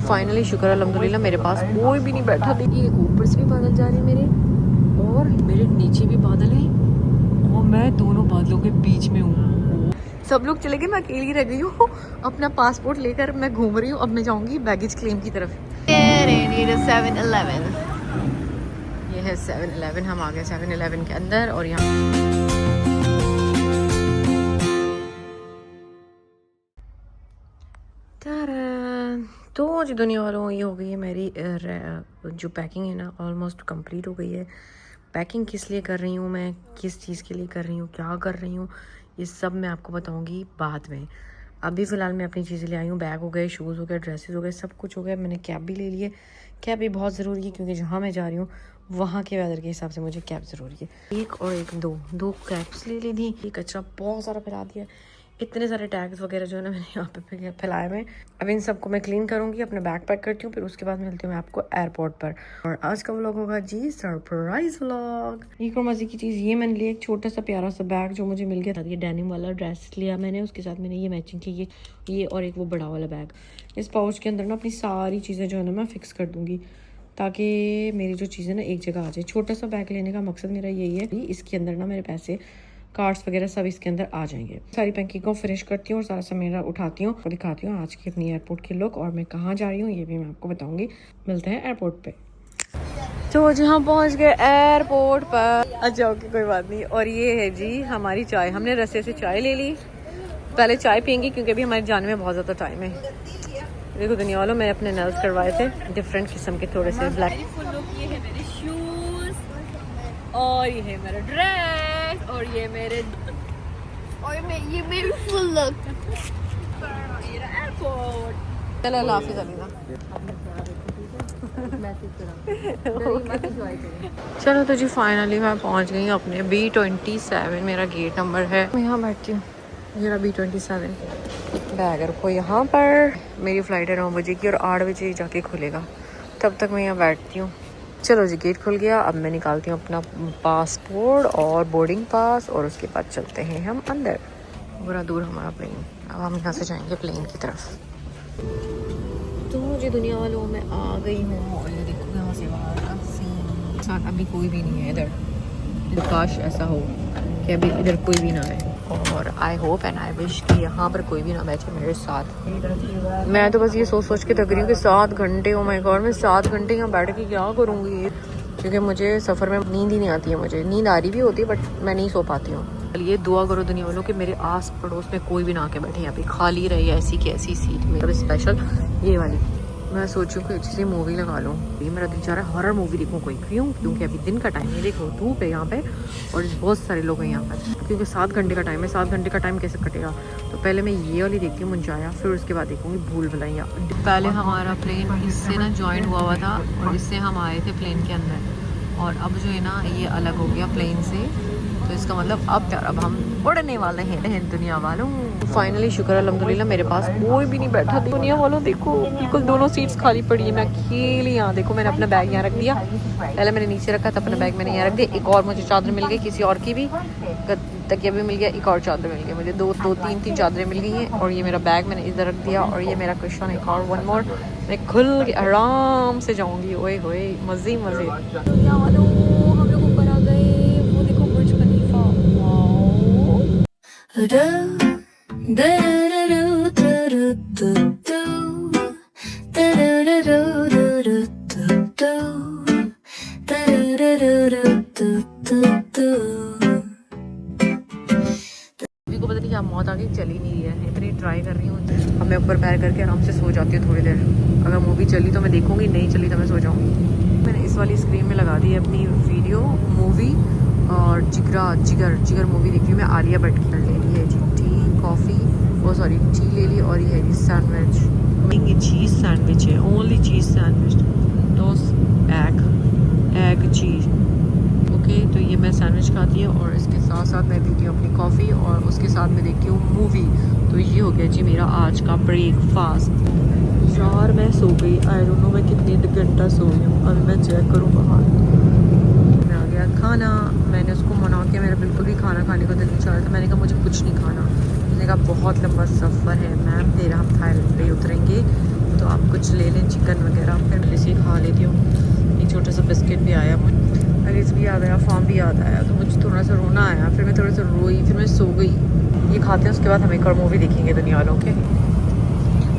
Finally शुक्र अल्हम्दुलिल्लाह मेरे पास कोई भी नहीं बैठा। देखिए ऊपर से भी बादल जा रहे हैं मेरे, और मेरे नीचे भी बादल हैं, और मैं दोनों बादलों के बीच में हूँ। सब लोग चले गए, मैं अकेली रह गई हूँ। अपना पासपोर्ट लेकर मैं घूम रही हूँ। अब मैं जाऊँगी बैगेज क्लेम की तरफ। 7-Eleven, ये है 7-Eleven। हम आ गए 7-Eleven के अंदर, और यहाँ तो जी दुनिया वालों, ये हो गई है मेरी जो पैकिंग है ना, ऑलमोस्ट कंप्लीट हो गई है। पैकिंग किस लिए कर रही हूँ मैं, किस चीज़ के लिए कर रही हूँ, क्या कर रही हूँ, ये सब मैं आपको बताऊँगी बाद में। अभी फ़िलहाल मैं अपनी चीज़ें ले आई हूँ। बैग हो गए, शूज़ हो गए, ड्रेसेस हो गए, सब कुछ हो गया। मैंने कैब भी ले ली है। कैब भी बहुत ज़रूरी है क्योंकि जहाँ मैं जा रही हूँ वहाँ के वेदर के हिसाब से मुझे कैब ज़रूरी है। एक और एक दो कैब्स ले ली थी। ये कचरा बहुत सारा फैला दिया, इतने सारे टैग्स वगैरह जो है ना मैंने यहाँ पे फैलाए हुए हैं। अब इन सबको मैं क्लीन करूँगी, अपना बैग पैक करती हूँ, फिर उसके बाद मिलती हूँ मैं आपको एयरपोर्ट पर। और आज का व्लॉग होगा जी सरप्राइज व्लॉग। एक और मजे की चीज़ ये मैंने लिया, एक छोटा सा प्यारा सा बैग जो मुझे मिल गया था। ये डेनिम वाला ड्रेस लिया मैंने, उसके साथ मैंने ये मैचिंग की ये और एक वो बड़ा वाला बैग। इस पाउच के अंदर ना अपनी सारी चीज़ें जो है ना मैं फिक्स कर दूँगी, ताकि मेरी जो चीज़ें ना एक जगह आ जाए। छोटा सा बैग लेने का मकसद मेरा यही है, इसके अंदर ना मेरे पैसे, कार्ड्स वगैरह सब इसके अंदर आ जाएंगे। सारी पैकिंग को फिनिश करती हूँ और सारा सामान उठाती हूँ और दिखाती हूँ आज की अपनी एयरपोर्ट की लुक, और मैं कहाँ जा रही हूँ ये भी मैं आपको बताऊंगी। मिलते हैं एयरपोर्ट पे। तो जी हम पहुँच गए एयरपोर्ट पर। अच्छा ओके, कोई बात नहीं। और ये है जी हमारी चाय, हमने रस्से से चाय ले ली। पहले चाय पियेंगे क्योंकि अभी हमारे जाने में बहुत ज़्यादा टाइम है। देखो दुनिया वालों, मैं अपने नेल्स करवाए थे डिफरेंट किस्म के, थोड़े से ब्लैक। ये है मेरे शूज, और ये है मेरा ड्रेस, और ये मेरे ये मेरी फुल लुक। ये एयरपोर्ट। चलो अल्लाह हाफिज़ अलीना। चलो तो जी फाइनली मैं पहुंच गई हूँ अपने B27, मेरा गेट नंबर है। मैं यहाँ बैठती हूँ, मेरा B27। बैग रखो यहाँ पर। मेरी फ़्लाइट है 9 बजे की और 8 बजे जाके खुलेगा, तब तक मैं यहाँ बैठती हूँ। चलो जी गेट खुल गया। अब मैं निकालती हूँ अपना पासपोर्ट और बोर्डिंग पास, और उसके बाद चलते हैं हम अंदर। पूरा दूर हमारा प्लेन, अब हम यहाँ से जाएंगे प्लेन की तरफ। तो जी दुनिया वालों, मैं आ गई हूँ, और ये देखो यहाँ से बाहर का सीन। साथ अभी कोई भी नहीं है इधर। काश ऐसा हो कि अभी इधर कोई भी ना है, और I hope and I wish कि यहाँ पर कोई भी ना बैठे मेरे साथ। मैं तो बस ये सोच के थक रही हूँ कि 7 घंटे, ओ माय गॉड, मैं 7 घंटे यहाँ बैठ के क्या करूँगी, क्योंकि मुझे सफ़र में नींद ही नहीं आती है। मुझे नींद आ रही भी होती है बट मैं नहीं सो पाती हूँ। ये दुआ करो दुनिया वालों कि मेरे आस पड़ोस में कोई भी ना आके बैठे, यहाँ पे खाली रही ऐसी की ऐसी सीट में, स्पेशल ये वाली। मैं सोचूं कोई अच्छी सी मूवी लगा लूँ। ये मेरा दिल चाह रहा है हॉरर मूवी देखूँ कोई, क्योंकि अभी दिन का टाइम है, देखो धूप है यहाँ पे और बहुत सारे लोग हैं यहाँ पर, क्योंकि 7 घंटे का टाइम है। 7 घंटे का टाइम कैसे कटेगा? तो पहले मैं ये वाली देखती हूँ मुंजाया, फिर उसके बाद देखूँगी भूल भुलैया। पहले हमारा प्लेन इससे ना ज्वाइन हुआ था और इससे हम आए थे प्लेन के अंदर, और अब जो है ना ये अलग हो गया प्लेन से, तो इसका मतलब अब हम उड़ने वाले हैं दुनिया वालों। फाइनली शुक्र अल्हम्दुलिल्लाह मेरे पास कोई भी नहीं बैठा। दुनिया वालों देखो, बिल्कुल दोनों सीट्स खाली पड़ी है। मैं अकेली यहाँ, देखो मैंने अपना बैग यहाँ रख दिया। पहले मैंने नीचे रखा था, अपना बैग मैंने यहाँ रख दिया। एक और मुझे चादर मिल गई, किसी और की भी तकिया भी मिल गया, एक और चादर मिल गई मुझे। दो तीन चादरें मिल गई हैं, और ये मेरा बैग मैंने इधर रख दिया, और ये मेरा क्वेश्चन एक और वन मोर। मैं खुल के आराम से जाऊँगी। ओए होए मज़े ही मज़े। दुनिया वालों हम लोग ऊपर आ गए, वो देखो बुर्ज खलीफा। को पता नहीं क्या मौत आगे चल ही नहीं रही है, इतनी ट्राई कर रही हूँ। अब मैं ऊपर पैर करके आराम से सो जाती हूँ थोड़ी देर। अगर मूवी चली तो मैं देखूंगी, नहीं चली तो मैं सो जाऊँगी। मैंने इस वाली स्क्रीन में लगा दी है अपनी वीडियो मूवी, और जिगर मूवी देखी हूँ मैं। आलिया भट्ट की ले ली है जी टी, कॉफ़ी, वो सॉरी टी ले ली, और ये है जी सैंडविच। ये चीज़ सैंडविच है, only cheese sandwich, toast egg cheese. Okay, तो ये मैं सैंडविच खाती हूँ, और इसके साथ साथ मैं पीती हूँ अपनी कॉफ़ी, और उसके साथ मैं देखती हूँ मूवी। तो ये हो गया जी मेरा आज का ब्रेकफास्ट। यार मैं सो गई, आई डोंट नो मैं कितने घंटा सो गई हूँ। अभी मैं चेक करूँ बाहर। मैं आ गया खाना, मैंने उसको मना के, मेरा बिल्कुल भी खाना खाने को दिल नहीं चाह रहा था। मैंने कहा मुझे कुछ नहीं खाना। उसने कहा बहुत लंबा सफ़र है मैम तेरा, हम थाईलैंड पे उतरेंगे, तो आप कुछ ले लें चिकन वगैरह, फिर मैं इसे खा लेती हूँ। एक छोटा सा बिस्किट भी आया मुझे, अगेज भी याद आया, फॉर्म भी याद आया, तो मुझे थोड़ा सा रोना आया, फिर मैं थोड़ा सा रोई, फिर मैं सो गई। ये खाते हैं उसके बाद हम एक और मूवी देखेंगे दुनिया वालों के।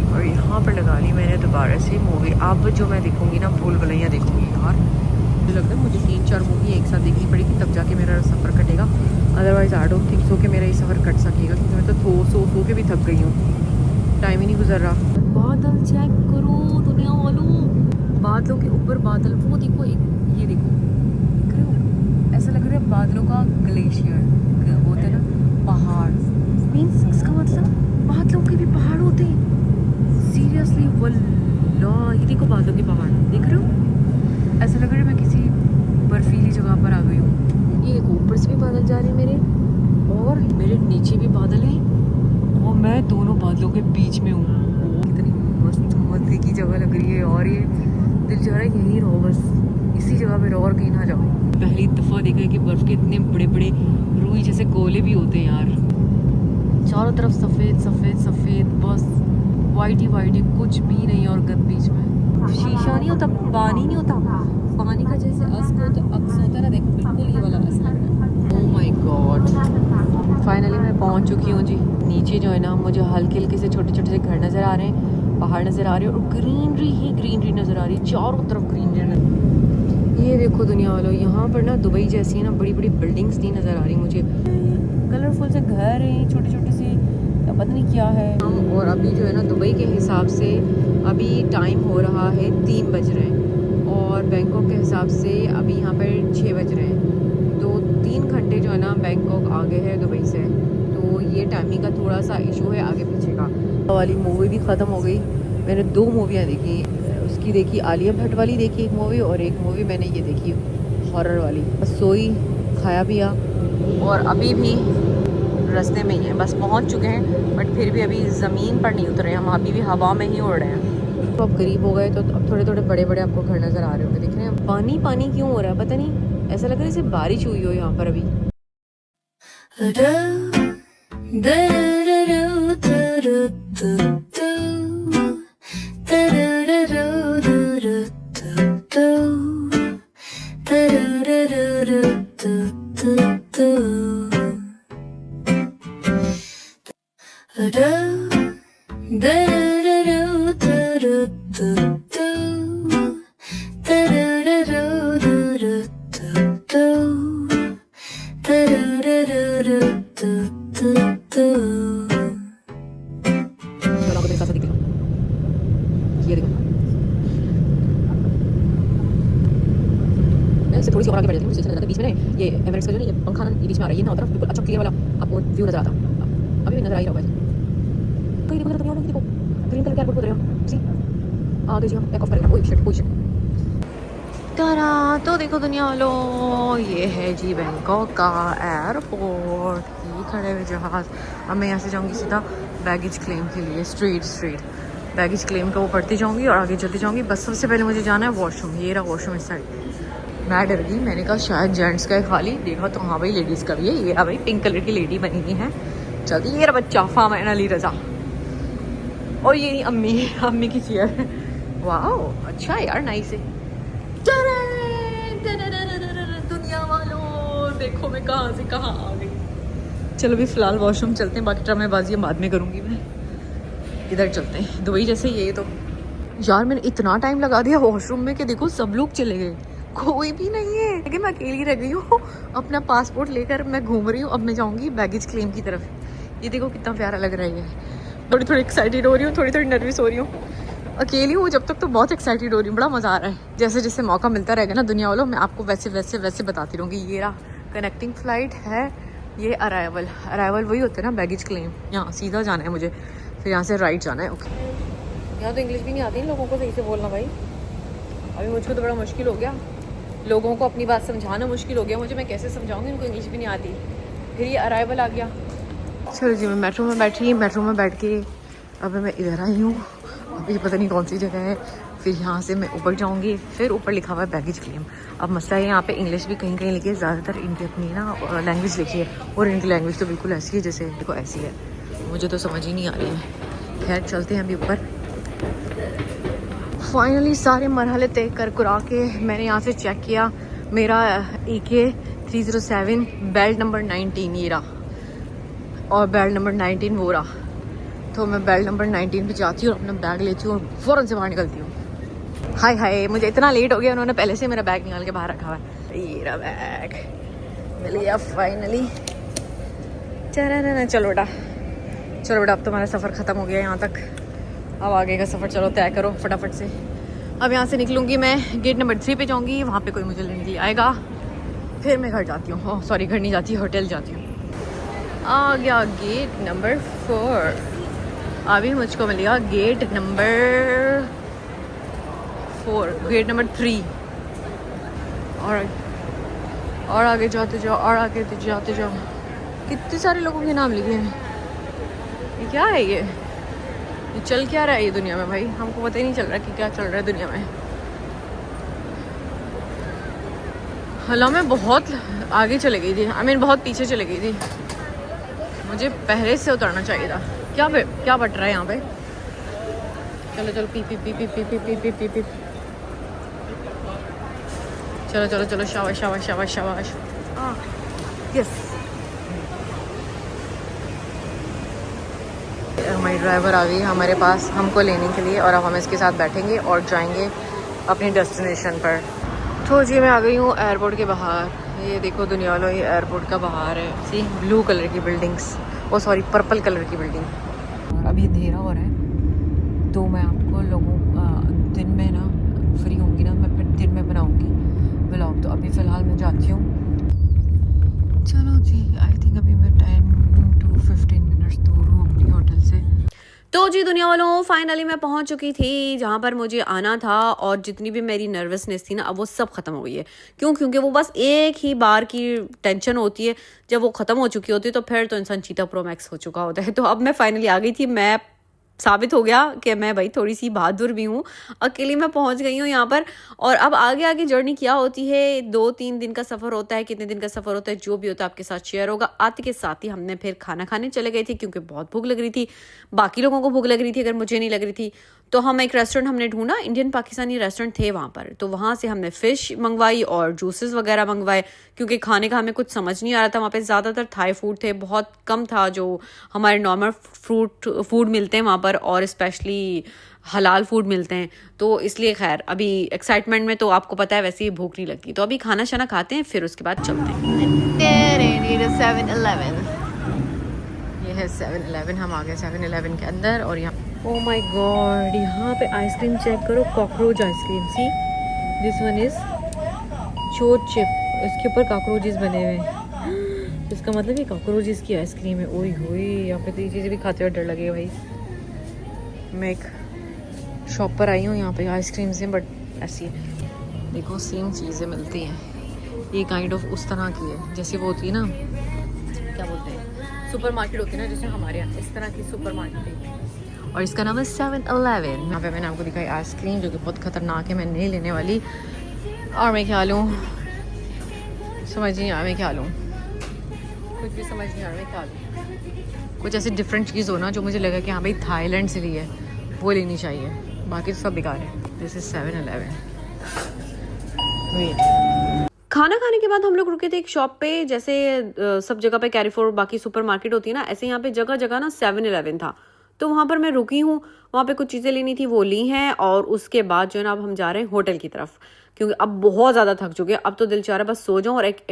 और यहाँ पर लगा ली मैंने दोबारा से मूवी। अब जो मैं देखूँगी ना भूल भुलैया देखूँगी यार। मुझे लगता है मुझे 3-4 मूवी एक साथ देखनी पड़ेगी, तब जाके मेरा सफ़र कटेगा। Otherwise I don't think so कि मेरा ये सफ़र कट सकेगा, क्योंकि मैं तो सो के भी थक गई हूँ, टाइम ही नहीं गुजर रहा। बादल चेक करो दुनिया वालों, बादलों के ऊपर बादल, वो देखो एक, ये देखो, ऐसा लग रहा है बादलों का ग्लेशियर होते हैं ना, पहाड़। मीन्स इसका मतलब बादलों के भी पहाड़ होते हैं। सीरियसली वल्लाह, ये देखो बादलों के पहाड़ देख रहे हो, ऐसा लग रहा है मैं किसी बर्फीली जगह पर आ गई हूँ। ये देखो ऊपर से भी बादल जा रहे हैं मेरे, और मेरे नीचे भी बादल हैं, और मैं दोनों बादलों के बीच में हूँ। कितनी मस्त मजे की जगह लग रही है, और ये दिल चाह रहा है यहीं रहो, बस इसी जगह पे रहो और कहीं ना जाओ। पहली दफ़ा देखा है कि बर्फ़ के इतने बड़े बड़े रुई जैसे गोले भी होते हैं यार। चारों तरफ सफ़ेद सफ़ेद सफ़ेद, बस वाइट ही वाइट है, कुछ भी नहीं। और गद बीच में शीशा नहीं होता, पानी नहीं होता, पानी का जैसे अक्स होता है ना, देखो बिल्कुल ये वाला ऐसा लग रहा है। ओह माय गॉड, फाइनली मैं पहुंच चुकी हूँ जी। नीचे जो है ना मुझे हल्के हल्के से छोटे छोटे से घर नज़र आ रहे हैं, पहाड़ नज़र आ रहे हैं, और ग्रीनरी ही ग्रीनरी नज़र आ रही है, चारों तरफ ग्रीनरी। ये देखो दुनिया वालों, यहाँ पर ना दुबई जैसी है ना बड़ी बड़ी बिल्डिंग्स नहीं नज़र आ रही मुझे, कलरफुल से घर हैं छोटे छोटे से, पता नहीं क्या है। और अभी जो है ना दुबई के हिसाब से अभी टाइम हो रहा है 3 बज रहे हैं, और बैंकॉक के हिसाब से अभी यहाँ पर 6 बज रहे हैं, तो 3 घंटे जो है ना बैंकॉक आगे है दुबई से। तो ये टाइमिंग का थोड़ा सा इशू है आगे पीछे का। वाली मूवी भी ख़त्म हो गई, मैंने 2 मूवियाँ देखी, उसकी देखी आलिया भट्ट वाली देखी एक मूवी, और एक मूवी मैंने ये देखी हॉरर वाली। बस सोई, खाया पिया, और अभी भी रास्ते में ही है, बस पहुंच चुके हैं, बट फिर भी अभी ज़मीन पर नहीं उतरे, हम अभी भी हवा में ही उड़ रहे हैं। तो अब करीब हो गए, तो अब थोड़े थोड़े बड़े बड़े आपको घर नज़र आ रहे होंगे, दिख रहे हैं। पानी पानी क्यों हो रहा है पता नहीं, ऐसा लग रहा है जैसे बारिश हुई हो यहाँ पर अभी। थोड़ी सी और आगे बढ़ जाती है, बीच में ना ये एवरेस्ट का जो ये पंखा ना ये बीच में आ रहा है, ये ना तरफ बिल्कुल अच्छा क्लियर वाला आपको व्यू नजर आता, अभी भी नजर आ ही रहा होगा। कहीं देखो दुनिया में, देखो ग्रीन कलर का एयरपोर्ट उतरेगा, सी आ गए जी, हम टेक ऑफ करेंगे। ओए शिट तारा, तो देखो दुनिया वालों, ये है जी बैंकॉक का एयरपोर्ट, ये खड़े हुए जहाज। अब मैं यहाँ से जाऊँगी सीधा बैगेज क्लेम के लिए, स्ट्रीट बैगेज क्लेम का वो पढ़ती जाऊँगी और आगे चलती जाऊँगी। बस सबसे पहले मुझे जाना है वॉशरूम, ये रहा वॉशरूम इस साइड। मैं डर गई, मैंने कहा शायद जेंट्स का है खाली, देखा तो हाँ भाई लेडीज़ का भी है। ये भाई पिंक कलर की लेडी बनी हुई है, चलती। ये रहा बच्चा फामैन अली रज़ा, और ये अम्मी की चेयर। वाह अच्छा यार, नाइस है। दुनिया वालों देखो मैं कहाँ से कहाँ आ गई। चलो भी फिलहाल वॉशरूम चलते हैं, बाकी ड्रामेबाजी बाद में करूँगी मैं। इधर चलते हैं, दुबई जैसे ये तो यार मैंने इतना टाइम लगा दिया वॉशरूम में कि देखो सब लोग चले गए, कोई भी नहीं है, लेकिन मैं अकेली रह गई हूँ। अपना पासपोर्ट लेकर मैं घूम रही हूँ। अब मैं जाऊँगी बैगेज क्लेम की तरफ। ये देखो कितना प्यारा लग रहा है, ये थोड़ी एक्साइटेड हो रही हूँ, थोड़ी नर्वस हो रही हूँ। अकेली हूँ जब तक तो बहुत एक्साइटेड हो रही हूँ, बड़ा मज़ा आ रहा है। जैसे जैसे मौका मिलता रहेगा ना दुनिया वालों, मैं आपको वैसे बताती रहूँगी। ये रहा कनेक्टिंग फ़्लाइट है, ये अराइवल वही होते हैं ना बैगेज क्लेम। यहाँ सीधा जाना है मुझे, फिर यहाँ से राइट जाना है। ओके, यहाँ तो इंग्लिश भी नहीं आती इन लोगों को सही से बोलना भाई। अभी मुझको तो बड़ा मुश्किल हो गया, लोगों को अपनी बात समझाना मुश्किल हो गया मुझे। मैं कैसे समझाऊंगी, इनको इंग्लिश भी नहीं आती। फिर ये अराइवल आ गया। चलो जी, मैं मेट्रो में बैठी, मेट्रो में बैठ के अब मैं इधर आई हूँ। अभी पता नहीं कौन सी जगह है, फिर यहाँ से मैं ऊपर जाऊँगी, फिर ऊपर लिखा हुआ है बैगेज क्लेम। अब मसला है यहाँ पे इंग्लिश भी कहीं कहीं लिखी है, ज़्यादातर इनकी अपनी ना लैंग्वेज लिखी है, और इनकी लैंग्वेज तो बिल्कुल ऐसी है जैसे देखो ऐसी है, मुझे तो समझ ही नहीं आ रही है। खैर चलते हैं अभी ऊपर। फाइनली सारे मरहले तय कर कुरा के मैंने यहाँ से चेक किया, मेरा AK307 बेल्ट नंबर 19 ये रहा और बेल्ट नंबर 19 वो रहा। तो मैं बेल्ट नंबर 19 पे जाती हूँ और अपना बैग लेती हूँ और फ़ौरन से बाहर निकलती हूँ। हाय हाय, मुझे इतना लेट हो गया, उन्होंने पहले से मेरा बैग निकाल के बाहर रखा हुआ है। ये रहा बैग, मिल गया फाइनली। चलो बेटा, चलो बेटा, अब तुम्हारा सफ़र ख़त्म हो गया यहाँ तक, अब आगे का सफ़र चलो तय करो फटाफट से। अब यहाँ से निकलूँगी मैं, गेट नंबर 3 पे जाऊँगी, वहाँ पे कोई मुझे लेने के लिए आएगा, फिर मैं घर जाती हूँ। सॉरी, घर नहीं जाती, होटल जाती हूँ। आ गया गेट नंबर 4। अभी मुझको मिलेगा गेट नंबर 4, गेट नंबर 3 और आगे जाते जाओ और आगे जाते जाओ। कितने सारे लोगों के नाम लिखे हैं। ये क्या है ये चल क्या रहा है ये दुनिया में भाई, हमको पता ही नहीं चल रहा कि क्या चल रहा है दुनिया में। हला मैं बहुत आगे चले गई थी, बहुत पीछे चले गई थी, मुझे पहले से उतरना चाहिए था। क्या बट रहा है यहाँ पे। चलो चलो P P P P P P P P P P चलो चलो चलो, शाबाश शाबाश शाबाश शाबाश। यस, हमारी ड्राइवर आ गई हमारे पास हमको लेने के लिए और अब हम इसके साथ बैठेंगे और जाएंगे अपनी डेस्टिनेशन पर। तो जी मैं आ गई हूँ एयरपोर्ट के बाहर। ये देखो दुनिया वालों, ये एयरपोर्ट का बाहर है, सी ब्लू कलर की बिल्डिंग्स, ओ सॉरी पर्पल कलर की बिल्डिंग। और अभी अंधेरा हो रहा है, तो मैं आपको दिन में ना फ्री होंगी ना, मैं फिर दिन में बनाऊंगी व्लॉग। तो अभी फ़िलहाल मैं जाती हूँ। चलो जी, आई थिंक अभी मैं 10 to 15 मिनट्स दूर हूँ अपनी होटल से। तो जी दुनिया वालों, फाइनली मैं पहुंच चुकी थी जहां पर मुझे आना था और जितनी भी मेरी नर्वसनेस थी ना, अब वो सब खत्म हो गई है। क्योंकि वो बस एक ही बार की टेंशन होती है, जब वो खत्म हो चुकी होती है तो फिर तो इंसान चीता प्रो मैक्स हो चुका होता है। तो अब मैं फाइनली आ गई थी, मैं साबित हो गया कि मैं भाई थोड़ी सी बहादुर भी हूँ। अकेली मैं पहुंच गई हूँ यहाँ पर। और अब आगे आगे जर्नी क्या होती है, 2-3 दिन का सफ़र होता है, कितने दिन का सफ़र होता है, जो भी होता है आपके साथ शेयर होगा। आते के साथ ही हमने फिर खाना खाने चले गए थे क्योंकि बहुत भूख लग रही थी, बाकी लोगों को भूख लग रही थी, अगर मुझे नहीं लग रही थी। तो हम एक रेस्टोरेंट हमने ढूंढा, इंडियन पाकिस्तानी रेस्टोरेंट थे वहाँ पर, तो वहाँ से हमने फ़िश मंगवाई और जूसेस वगैरह मंगवाए क्योंकि खाने का हमें कुछ समझ नहीं आ रहा था। वहाँ पे ज़्यादातर थाई फूड थे, बहुत कम था जो हमारे नॉर्मल फूड मिलते हैं वहाँ पर, और स्पेशली हलाल फूड मिलते हैं। तो इसलिए खैर अभी एक्साइटमेंट में तो आपको पता है वैसे ही भूख नहीं लगती, तो अभी खाना शाना खाते हैं, फिर उसके बाद चलते हैं। 7-Eleven, ये है 7-Eleven। हम आ गए 7-Eleven के अंदर और यहाँ ओ माय गॉड, यहाँ पे आइसक्रीम चेक करो, cockroach ice cream. See this one is चोट चिप, इसके ऊपर कॉकरोचेस बने हुए हैं, इसका मतलब ये कॉकरोचेस की आइसक्रीम है। ओए होए, यहाँ पे तो ये चीज़ें भी खाते हुए डर लगेगा भाई। मैं एक शॉप पर आई हूँ, यहाँ पे आइसक्रीम से, बट ऐसी देखो सेम चीज़ें मिलती हैं। ये काइंड ऑफ उस तरह की है जैसे वो होती है ना, क्या बोलते हैं, सुपर मार्केट होती है ना, जैसे हमारे यहाँ इस तरह की सुपर मार्केट है। और इसका नाम है 7-Eleven। यहाँ पे मैंने आपको दिखाई आइसक्रीम जो कि बहुत ख़तरनाक है, मैं नहीं लेने वाली। और मैं क्या लूँ समझ नहीं आ रहा, मैं क्या लूँ, कुछ भी समझ नहीं आ रहा मैं क्या लूँ। कुछ ऐसी डिफरेंट चीज़ हो ना जो मुझे लगा कि हाँ भाई थाईलैंड से ली है, वो लेनी चाहिए, बाकी तो सब बेकार है। This is 7-Eleven। खाना खाने के बाद हम लोग रुके थे एक शॉप पे, जैसे सब जगह पे कैरीफोर बाकी सुपर मार्केट होती है ना, ऐसे यहाँ पे जगह जगह ना 7-Eleven था। तो वहाँ पर मैं रुकी हूँ, वहाँ पे कुछ चीज़ें लेनी थी, वो ली हैं। और उसके बाद जो है ना, अब हम जा रहे हैं होटल की तरफ, क्योंकि अब बहुत ज़्यादा थक चुके हैं। अब तो दिल चाह रहा है बस सो जाऊँ, और एक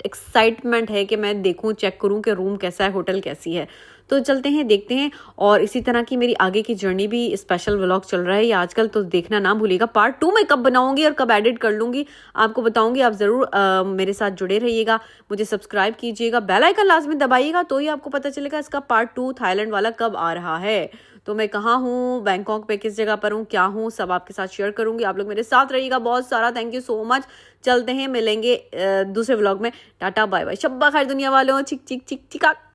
एक्साइटमेंट है कि मैं देखूँ, चेक करूँ कि रूम कैसा है, होटल कैसी है। तो चलते हैं, देखते हैं। और इसी तरह की मेरी आगे की जर्नी भी स्पेशल व्लॉग चल रहा है ये आजकल, तो देखना ना भूलिएगा। पार्ट 2 में कब बनाऊंगी और कब एडिट कर लूँगी आपको बताऊंगी। आप ज़रूर मेरे साथ जुड़े रहिएगा, मुझे सब्सक्राइब कीजिएगा, बेल आइकन लाजमी दबाइएगा, तो ही आपको पता चलेगा इसका पार्ट 2 थाईलैंड वाला कब आ रहा है। तो मैं कहाँ हूँ, बैंकॉक पे किस जगह पर हूँ, क्या हूँ, सब आपके साथ शेयर करूँगी। आप लोग मेरे साथ रहिएगा बहुत सारा। Thank you so much. चलते हैं, मिलेंगे दूसरे व्लॉग में। टाटा बाय बाय, शब्बा खैर दुनिया वालों। चिक चिक चिक चिका।